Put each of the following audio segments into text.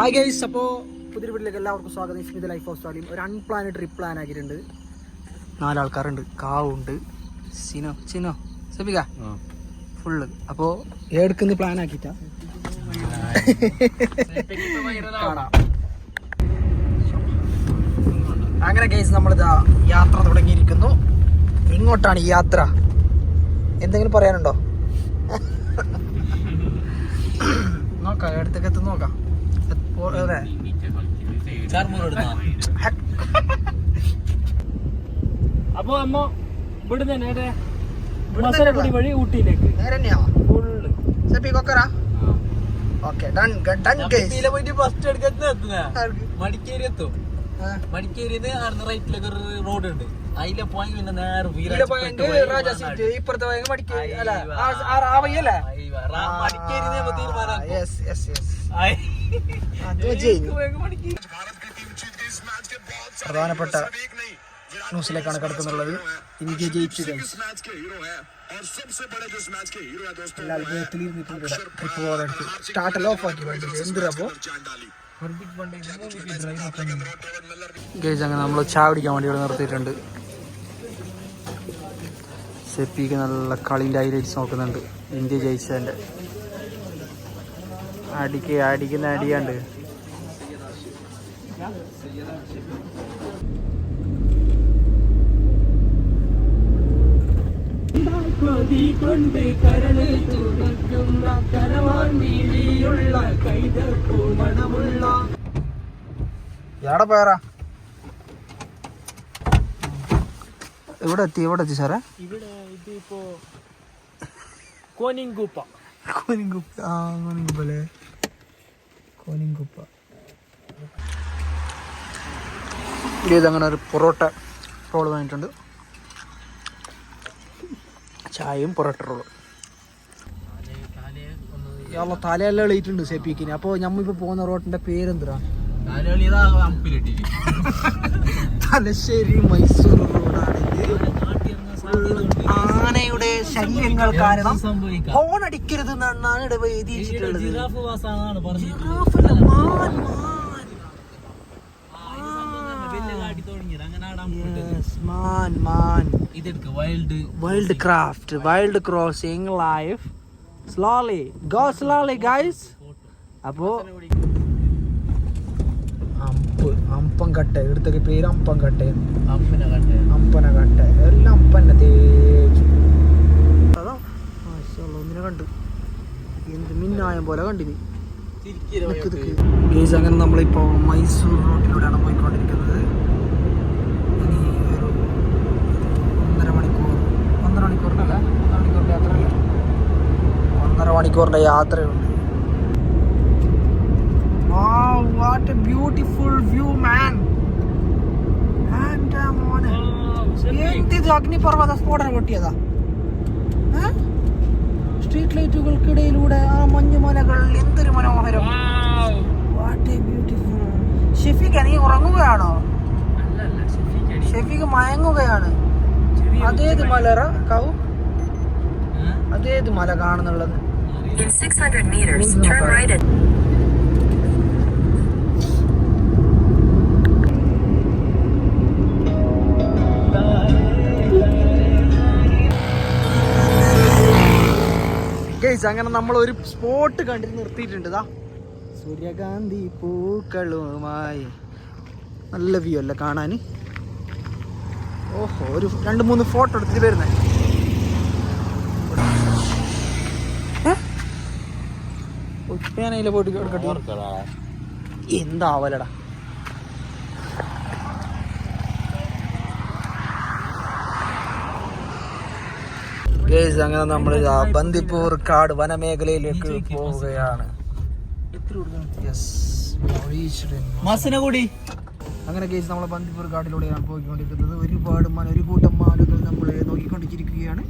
Hi guys, അപ്പോൾ പുതിയ വീട്ടിലേക്ക് എല്ലാവർക്കും സ്വാഗതം. സ്മിത ലൈഫ് ഓഫ് സ്റ്റാലിയും ഒരു അൺപ്ലാനഡ് ട്രിപ്പ് പ്ലാൻ ആക്കിയിട്ടുണ്ട്. 4 ആൾക്കാരുണ്ട്, കാവുണ്ട്, ചിനോ സബിക ഫുള്ള്. അപ്പോൾ ഏടുക്കുന്ന പ്ലാൻ ആക്കിയിട്ടാ കാണാം. അങ്ങനെ ഗൈസ്, നമ്മളിതാ യാത്ര തുടങ്ങിയിരിക്കുന്നു. എങ്ങോട്ടാണ് ഈ യാത്ര? എന്തെങ്കിലും പറയാനുണ്ടോ? നോക്കാം, അടുത്തേക്ക് എത്തും നോക്കാം. അപ്പൊ അമ്മ ഇവിടുന്ന് നേരെ മസനഗുഡി വഴി ഊട്ടിയിലേക്ക് മടിക്കേരി എത്തും. മടിക്കേരിന്ന് റൈറ്റിലേക്ക് ഒരു റോഡ് ഉണ്ട്, അതിലെ പോയി പിന്നെ നേരെ ഇപ്പുറത്തെ പ്രധാനപ്പെട്ട ന്യൂസിലേക്കാണ് കിടക്കുന്നുള്ളത്. ഇന്ത്യ ജയിച്ചു. സ്റ്റാർട്ടെല്ലാം ഓഫ് ആക്കി എന്തിനപ്പോ അങ്ങനെ നമ്മൾ ചായ കുടിക്കാൻ വേണ്ടി ഇവിടെ നിർത്തിയിട്ടുണ്ട്. സെപ്പിക്ക് നല്ല കളീൻ്റെ ഹൈലൈറ്റ്സ് നോക്കുന്നുണ്ട്. ഇന്ത്യ ജയിച്ചതിൻ്റെ അടിക്കുന്ന അടിയാണ്ട്. എവിടെ പോയാറാ? ഇവിടെ എത്തി സാറേ. ഇവിടെ ഇതിപ്പോ കോനിങ്കുപ്പ. ഇതങ്ങനെ ഒരു പൊറോട്ട റോള് വാങ്ങിയിട്ടുണ്ട്. ചായയും പൊറോട്ട റോളും. തലയെല്ലാം എളിയിട്ടുണ്ട് സെപ്പിക്കിന്. അപ്പോൾ നമ്മളിപ്പോൾ പോകുന്ന റോട്ടിന്റെ പേരെന്താ? തലശ്ശേരി മൈസൂർ റോഡാണെങ്കിൽ ആനയുടെ ശല്യങ്ങൾ കാരണം ഹോൺ അടിക്കരുത് എന്നാണ് ഇവിടെ എഴുതിയിട്ടുള്ളത്. Wild craft, wild crossing life slowly, go slowly guys. അപ്പോ അമ്പൻകട്ട ഇവിടുത്തെ പേര് അമ്പൻകട്ട, അമ്പനകട്ട എല്ലാം അമ്പന്നെ തേച്ചു. അതാ ഒന്നിനെ കണ്ടു, എന്ത് മിന്നായം പോലെ കണ്ടിന്. ഗൈസ്, അങ്ങനെ നമ്മളിപ്പോ മൈസൂർ റോഡിലൂടെയാണ് പോയിക്കൊണ്ടിരിക്കുന്നത്. ഇനി ഒരു 1.5 മണിക്കൂറിന്റെ യാത്രയുണ്ട്. Wow, what a beautiful view, man. എന്തിത് അഗ്നിപർവ്വത സ്ഫോടനം പൊട്ടിയതാ? സ്ട്രീറ്റ് ലൈറ്റുകൾക്കിടയിലൂടെ ആ മഞ്ഞുമലകൾ, എന്തൊരു മനോഹരം. What a beautiful. ഷെഫീഖ, നീ ഉറങ്ങുകയാണോ? ഷെഫീഖ് മയങ്ങുകയാണ്. അതേത് മലറ കൗ? അതേത് മല കാണുന്നുള്ളത്? In 600 meters, turn right at guys, അങ്ങനെ നമ്മൾ ഒരു സ്പോട്ട് കണ്ടിട്ട് നിർത്തിയിട്ടുണ്ട്. സൂര്യകാന്തി പൂക്കളുമായി. നല്ല വ്യൂ അല്ലേ കാണാൻ? ഓഹോ, ഒരു 2-3 ഫോട്ടോ എടുത്തിട്ട് വരുന്നേ. ഉപ്പേനയിലെ പോയിട്ട് എടുക്കട്ടെ. എന്താവലടാ. ഗൈസ്, അങ്ങനെ നമ്മൾ ബന്ദിപ്പൂർ കാട് വനമേഖലയിലേക്ക് പോവുകയാണ്. മസനഗുഡി. അങ്ങനെ ഗൈസ്, നമ്മൾ ബന്ദിപ്പൂർ കാട്ടിലൂടെയാണ് പോയിക്കൊണ്ടിരിക്കുന്നത്. ഒരു കൂട്ടം മാനുകൾ നമ്മൾ നോക്കിക്കൊണ്ടിരിക്കുകയാണ്.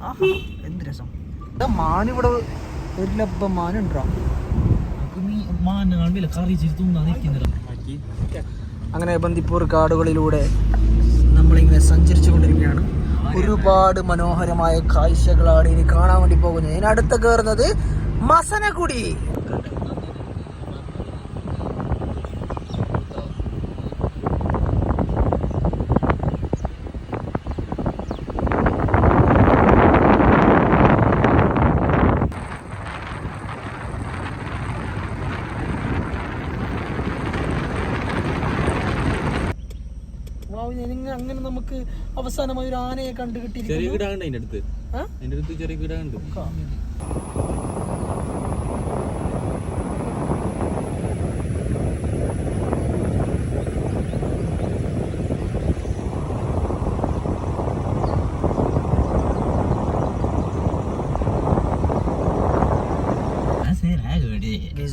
ആഹാ, എന്ത് രസം. മാൻ ഇവിടെ ഒരു ലബ്ബ മാനുണ്ടോ? അങ്ങനെ ബന്ദിപ്പൂർ കാടുകളിലൂടെ നമ്മളിങ്ങനെ സഞ്ചരിച്ചു കൊണ്ടിരിക്കുകയാണ്. ഒരുപാട് മനോഹരമായ കാഴ്ചകളാണ് ഇനി കാണാൻ വേണ്ടി പോകുന്നത്. ഇതിനടുത്ത് കയറുന്നത് മസനഗുഡി. നമുക്ക് അവസാനമായി ഒരു ആനയെ കണ്ടു കിട്ടിയിരിക്കുന്നു. ചെറിയ കിടാണ്ട്.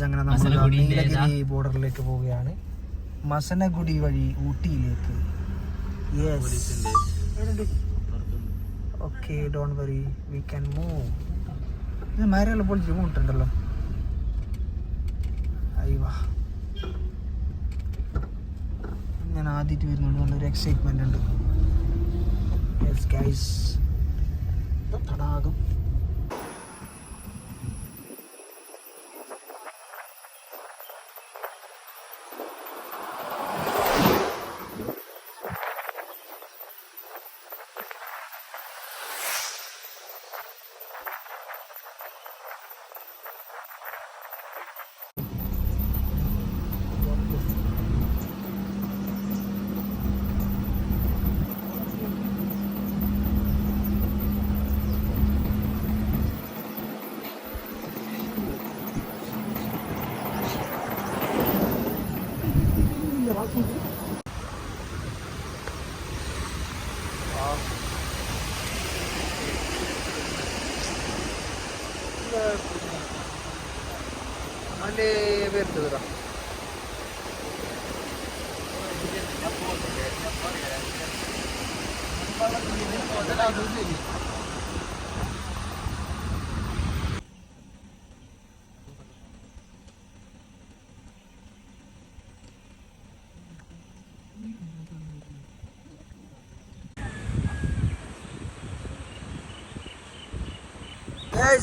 അങ്ങനെ നമ്മൾ നീലഗിരി ബോർഡറിലേക്ക് പോവുകയാണ്. മസനഗുഡി വഴി ഊട്ടിയിലേക്ക്. Okay, don't worry, we can move. ഇത് മരയുള്ള പോലെ ചുമട്ടുണ്ടല്ലോ. അയ്യവാ, ഞാൻ ആദ്യമായിട്ട് വരുന്നുണ്ട്, നല്ലൊരു എക്സൈറ്റ്മെന്റ് ഉണ്ട്. യെസ് ഗൈസ്, തടാകം.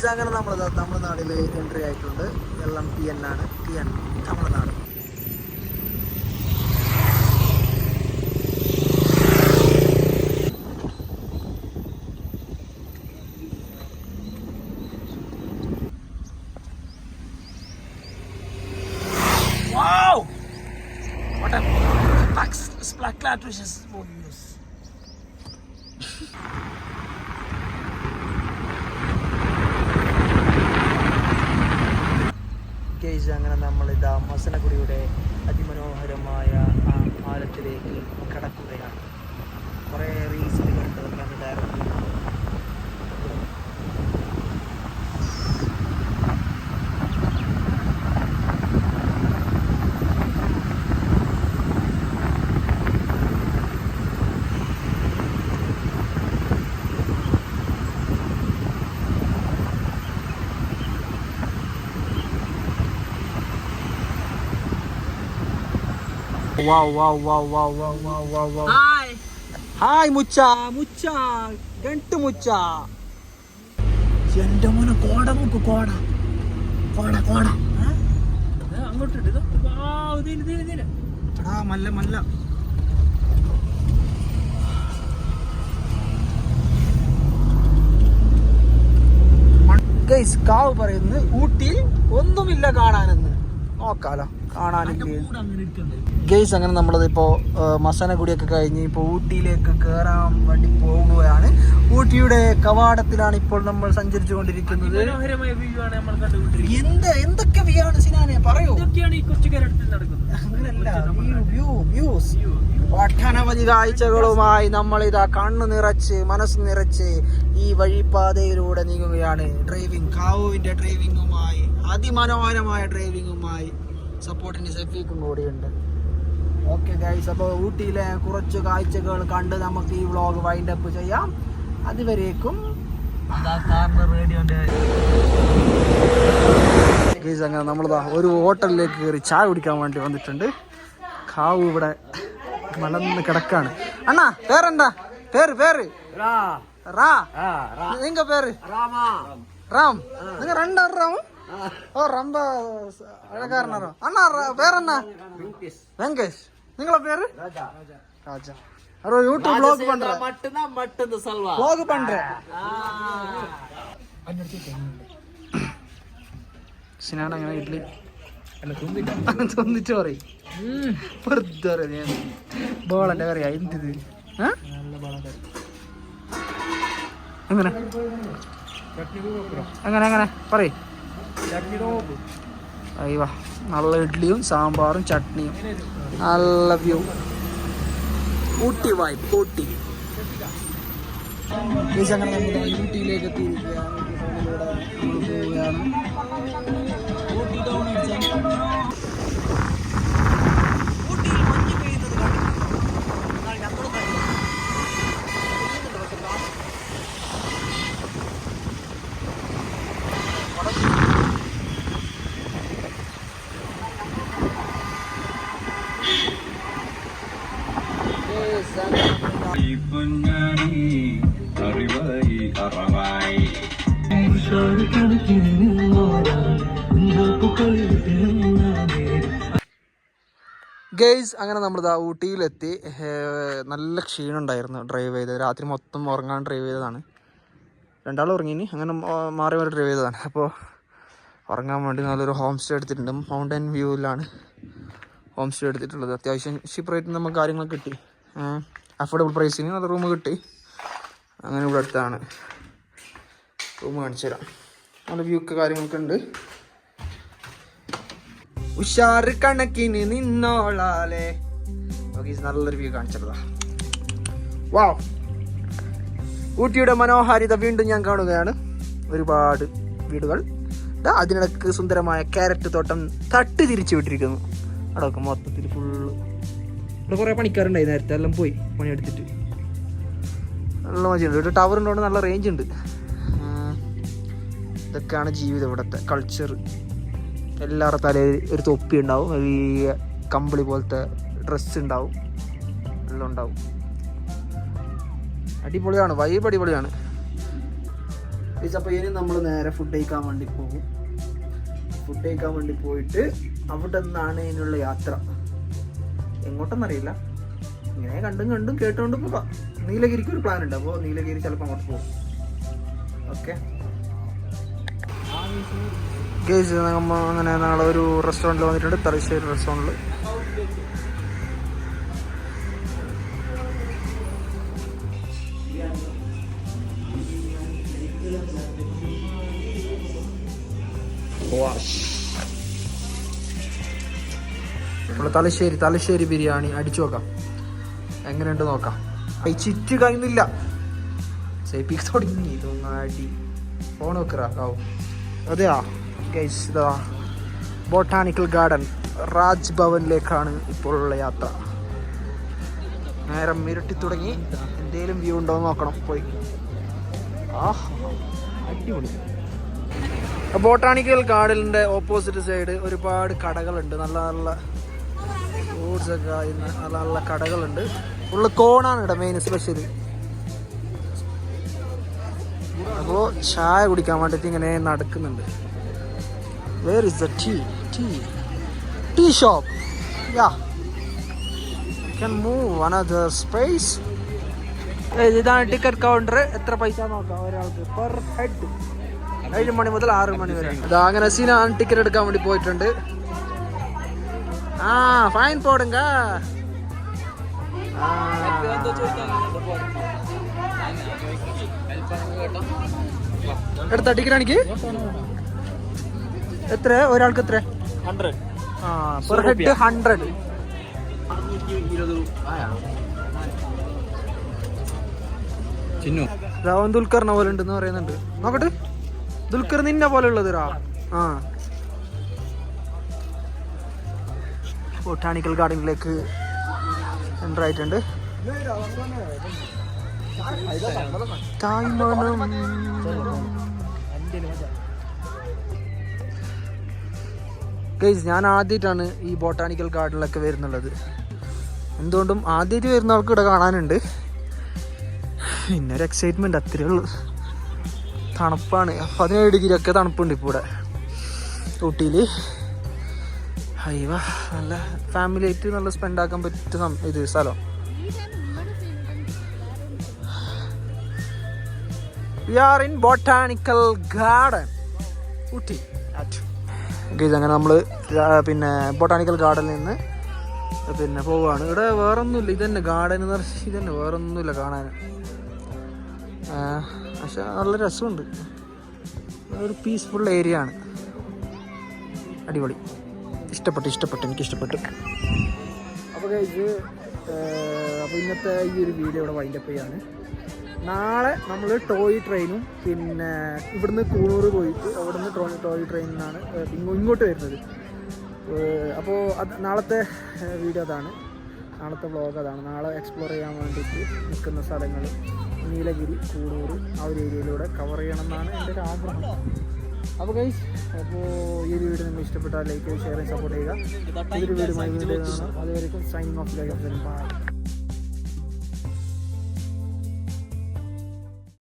അങ്ങനെ നമ്മൾ തമിഴ്നാട്ടിൽ എൻട്രി ആയിട്ടുണ്ട്. LMTN ആണ്, TN Tamil Nadu. Wow! What a black which is bonus. അങ്ങനെ നമ്മളിതാ മസനഗുഡിയുടെ അതിമനോഹരമായ ആ പാലത്തിലേക്ക് കടക്കുകയാണ്. കുറേ റീൽസിൽ കണ്ടതൊക്കെയാണ് ഡയറക്റ്റ്. ഹായ് മുച്ച ഗണ്ട് മുച്ച. എന്റെ മോനെ കോട നോക്ക്, കോട കോട കോട. അങ്ങോട്ട് മല്ല മല്ല. ഗൈസ്, കാവ് പറയുന്നത് ഊട്ടിയിൽ ഒന്നുമില്ല കാണാനെന്ന്. നോക്കാലോ, കാണാനില്ല. ഗൈസ്, അങ്ങനെ നമ്മളിതിപ്പോ മസനഗുഡിയൊക്കെ കഴിഞ്ഞ് ഇപ്പോൾ ഊട്ടിയിലേക്ക് കയറാൻ വേണ്ടി പോകുകയാണ്. ഊട്ടിയുടെ കവാടത്തിലാണ് ഇപ്പോൾ നമ്മൾ സഞ്ചരിച്ചു കൊണ്ടിരിക്കുന്നത്. എന്തൊക്കെ വ്യൂ ആണ് സിനാനെ, പറയൂ. ഒട്ടനവധി കാഴ്ചകളുമായി നമ്മളിതാ കണ്ണു നിറച്ച് മനസ്സ് നിറച്ച് ഈ വഴിപ്പാതയിലൂടെ നീങ്ങുകയാണ്. ഡ്രൈവിംഗ്, കാവുവിന്റെ ഡ്രൈവിംഗുമായി, അതിമനോഹരമായ ഡ്രൈവിംഗുമായി സപ്പോർട്ടിന് സെഫീക്കും കൂടിയുണ്ട്. ഓക്കെ ഗൈസ്, അപ്പോൾ ഊട്ടിയിലെ കുറച്ച് കാഴ്ചകൾ കണ്ട് നമുക്ക് ഈ വ്ളോഗ് വൈൻഡ് അപ്പ് ചെയ്യാം. അതുവരേക്കും ഗൈസ്, അങ്ങനെ നമ്മളിതാ ഒരു ഹോട്ടലിലേക്ക് കയറി ചായ കുടിക്കാൻ വേണ്ടി വന്നിട്ടുണ്ട്. കാവ് ഇവിടെ മലന്ന് കിടക്കാണ്. അണ്ണാ, പേരെന്താ? പേര് റാ. നിങ്ങ പേര് റാം. നിങ്ങ രണ്ടാം റാമും? ഓ, ரொம்ப அழகாரனாரோ. அண்ணா பேர் என்ன? வெங்கேஷ். നിങ്ങളെ പേര്? രാജ. அரோ யூடியூப் vlog பண்றேன். மட்டும் சொல்வா. vlog பண்றேன். സിനാന അങ്ങനെ ഇഡ്ലി അല്ല തിന്നിട്ട് പറയും. വെറുതെ ബോളന്റെ കറിയാ എന്തിത്? എങ്ങനെ എങ്ങനെ എങ്ങനെ പറയ്. അയ്യോ നല്ല ഇഡ്ഡലിയും സാമ്പാറും ചട്നിയും നല്ല വ്യൂ. ഊട്ടി വൈബ് ഊട്ടി. അങ്ങനെ നമ്മൾ ഊട്ടിയിലേക്ക് എത്തിയിരിക്കുകയാണ്. ഊട്ടി ടൗൺ ഗെയ്സ് അങ്ങനെ നമ്മളിതാ ഊട്ടിയിലെത്തി. നല്ല ക്ഷീണം ഉണ്ടായിരുന്നു ഡ്രൈവ് ചെയ്തത്. രാത്രി മൊത്തം ഉറങ്ങാൻ ഡ്രൈവ് ചെയ്തതാണ്. രണ്ടാളും ഉറങ്ങിനി. അങ്ങനെ മാറി മാറി ഡ്രൈവ് ചെയ്തതാണ്. അപ്പോൾ ഉറങ്ങാൻ വേണ്ടി നല്ലൊരു ഹോം സ്റ്റേ എടുത്തിട്ടുണ്ട്. മൗണ്ടൻ വ്യൂവിലാണ് ഹോം സ്റ്റേ എടുത്തിട്ടുള്ളത്. അത്യാവശ്യം ചീപ്പ് റേറ്റിന് നമുക്ക് കാര്യങ്ങളൊക്കെ കിട്ടി. അഫോർഡബിൾ പ്രൈസിന് നല്ല റൂം കിട്ടി. അങ്ങനെ ഇവിടെ അടുത്താണ് റൂം. കാണിച്ചു തരാം. നല്ല വ്യൂ ഒക്കെ കാര്യങ്ങളൊക്കെ ഉണ്ട്. ഉഷാറ് കണക്കിന് നിന്നോളാലേ. ഓക്കെ, നല്ലൊരു വ്യൂ കാണിച്ചതാ. വാവ്, ഊട്ടിയുടെ മനോഹാരിത വീണ്ടും ഞാൻ കാണുകയാണ്. ഒരുപാട് വീടുകൾ. അതിനിടക്ക് സുന്ദരമായ ക്യാരറ്റ് തോട്ടം തട്ട് തിരിച്ചു വിട്ടിരിക്കുന്നു. അവിടെയൊക്കെ മൊത്തത്തിൽ ഫുള്ള്. ഇവിടെ കുറേ പണിക്കാരുണ്ടായി നേരത്തെ, എല്ലാം പോയി പണിയെടുത്തിട്ട്. നല്ല മജയുണ്ട്. ഇവിടെ ടവർ ഉണ്ടോണ്ട് നല്ല റേഞ്ച് ഉണ്ട്. ഇതൊക്കെയാണ് ജീവിതം, ഇവിടുത്തെ കൾച്ചർ. എല്ലാവരുടെ തലയിൽ ഒരു തൊപ്പി ഉണ്ടാവും, വലിയ കമ്പിളി പോലത്തെ ഡ്രസ്സ് ഉണ്ടാവും, എല്ലാം ഉണ്ടാവും. അടിപൊളിയാണ്, വൈബ് അടിപൊളിയാണ്. അപ്പോൾ ഇനി നമ്മൾ നേരെ ഫുഡ് കഴിക്കാൻ വേണ്ടി പോകും. ഫുഡ് കഴിക്കാൻ വേണ്ടി പോയിട്ട് അവിടെ നിന്നാണ് ഇതിനുള്ള യാത്ര. എങ്ങോട്ടെന്നറിയില്ല, ഇങ്ങനെ കണ്ടും കേട്ടുകൊണ്ട് പോകാം. നീലഗിരിക്ക് ഒരു പ്ലാൻ ഉണ്ട്. അപ്പോൾ നീലഗിരി ചിലപ്പോൾ അങ്ങോട്ട് പോകും. ഓക്കെ ഗേസ്, അങ്ങനെ നാളെ ഒരു റെസ്റ്റോറൻറ്റിൽ വന്നിട്ടുണ്ട്. തലശ്ശേരി റെസ്റ്റോറൻറ്റിൽ. നമ്മൾ തലശ്ശേരി ബിരിയാണി അടിച്ചു നോക്കാം, എങ്ങനെയുണ്ട് നോക്കാം. ചിറ്റ് കഴിയുന്നില്ല, സേപ്പിക്സ് തുടങ്ങി. ഇതൊന്നും അടി ഫോൺ വെക്കാവും. അതെയാ ഗൈസ്, ഇതാ ബൊട്ടാണിക്കൽ ഗാർഡൻ രാജ് ഭവനിലേക്കാണ് ഇപ്പോഴുള്ള യാത്ര. നേരം ഇരുട്ടി തുടങ്ങി. എന്തേലും വ്യൂ ഉണ്ടോ എന്ന് നോക്കണം. പോയി. അടിപൊളി. ബൊട്ടാണിക്കൽ ഗാർഡനിൻ്റെ ഓപ്പോസിറ്റ് സൈഡ് ഒരുപാട് കടകളുണ്ട്. നല്ല നല്ല ഫ്രൂട്ട്സ് ഒക്കെ നല്ല നല്ല കടകളുണ്ട്. ഫുള്ള് കോണാണ് ഇവിടെ മെയിൻ സ്പെഷ്യൽ. അപ്പോൾ ചായ കുടിക്കാൻ വേണ്ടിയിട്ട് ഇങ്ങനെ നടക്കുന്നുണ്ട്. Where is the tea shop? Yeah, can move another space. ഇതാണ് ടിക്കറ്റ് കൗണ്ടർ. എത്ര പൈസ നോക്കാം ഒരാൾക്ക് പെർ ഹെഡ്. 7 മണി മുതൽ 6 മണി വരെ. ഇതാ അങ്ങനെ സീനാണ് ടിക്കറ്റ് എടുക്കാൻ വേണ്ടി പോയിട്ടുണ്ട്. ഫൈൻ പോടുങ്ക. എടുത്ത ടിക്കറ്റ് ആണെങ്കിൽ എത്ര ഒരാൾക്ക്? എത്ര? 100. Per head 100. രാവൻ ദുൽഖറിനെ പോലെ ഉണ്ടെന്ന് പറയുന്നുണ്ട്. നോക്കട്ടെ, ദുൽഖർ നിന്നെ പോലെ ഉള്ളത് രാ. ബൊട്ടാണിക്കൽ ഗാർഡനിലേക്ക് എൻ്റർ ആയിട്ടുണ്ട്. ഗൈസ്, ഞാൻ ആദ്യമായിട്ടാണ് ഈ ബൊട്ടാണിക്കൽ ഗാർഡനിലൊക്കെ വരുന്നുള്ളത്. എന്തുകൊണ്ടും ആദ്യമായിട്ട് വരുന്ന ആൾക്ക് ഇവിടെ കാണാനുണ്ട്. പിന്നൊരു എക്സൈറ്റ്മെൻറ്റ്, അത്രേ ഉള്ളൂ. തണുപ്പാണ്, 17 ഡിഗ്രി ഒക്കെ തണുപ്പുണ്ട് ഇപ്പോൾ ഇവിടെ ഊട്ടിയിൽ. അയ്യോ, നല്ല ഫാമിലി ആയിട്ട് നല്ല സ്പെൻഡ് ആക്കാൻ പറ്റിയ ഇത് സ്ഥലം. We are in Botanical Garden, Ooty. അങ്ങനെ നമ്മൾ പിന്നെ ബൊട്ടാണിക്കൽ ഗാർഡനിൽ നിന്ന് പിന്നെ പോവുകയാണ്. ഇവിടെ വേറെ ഒന്നുമില്ല, ഇതന്നെ ഗാർഡൻ എന്ന് പറഞ്ഞാൽ ഇതന്നെ, വേറെ ഒന്നുമില്ല കാണാൻ. പക്ഷെ നല്ല രസമുണ്ട്. ഒരു പീസ്ഫുൾ ഏരിയ ആണ്. അടിപൊളി. ഇഷ്ടപ്പെട്ടു, എനിക്കിഷ്ടപ്പെട്ടു. അപ്പോൾ അപ്പോൾ ഇന്നത്തെ ഈ ഒരു വീഡിയോ ഇവിടെ വൈൻഡപ്പ് ചെയ്യാണ്. നാളെ നമ്മൾ ടോയ് ട്രെയിനും പിന്നെ ഇവിടുന്ന് കൂണൂർ പോയിട്ട് അവിടുന്ന് ടോയ് ട്രെയിനിനാണ് ഇങ്ങോട്ട് വരുന്നത്. അപ്പോൾ അത് നാളത്തെ വീഡിയോ അതാണ്, നാളത്തെ വ്ളോഗ് അതാണ്. നാളെ എക്സ്പ്ലോർ ചെയ്യാൻ വേണ്ടിയിട്ട് നിൽക്കുന്ന സ്ഥലങ്ങൾ നീലഗിരി, കൂടൂർ ആ ഒരു ഏരിയയിലൂടെ കവർ ചെയ്യണം എന്നാണ് എൻ്റെ ഒരു ആഗ്രഹം. അപ്പോൾ ഗൈസ്, അപ്പോൾ ഈ ഒരു വീഡിയോ നിങ്ങൾ ഇഷ്ടപ്പെട്ടാൽ ലൈക്ക് ചെയ്ത് ഷെയർ ചെയ്ത് സപ്പോർട്ട് ചെയ്യുക. ഈ ഒരു വീഡിയോ വീണ്ടും കാണാം. അതുവരെയും സൈനിങ് ഓഫ്.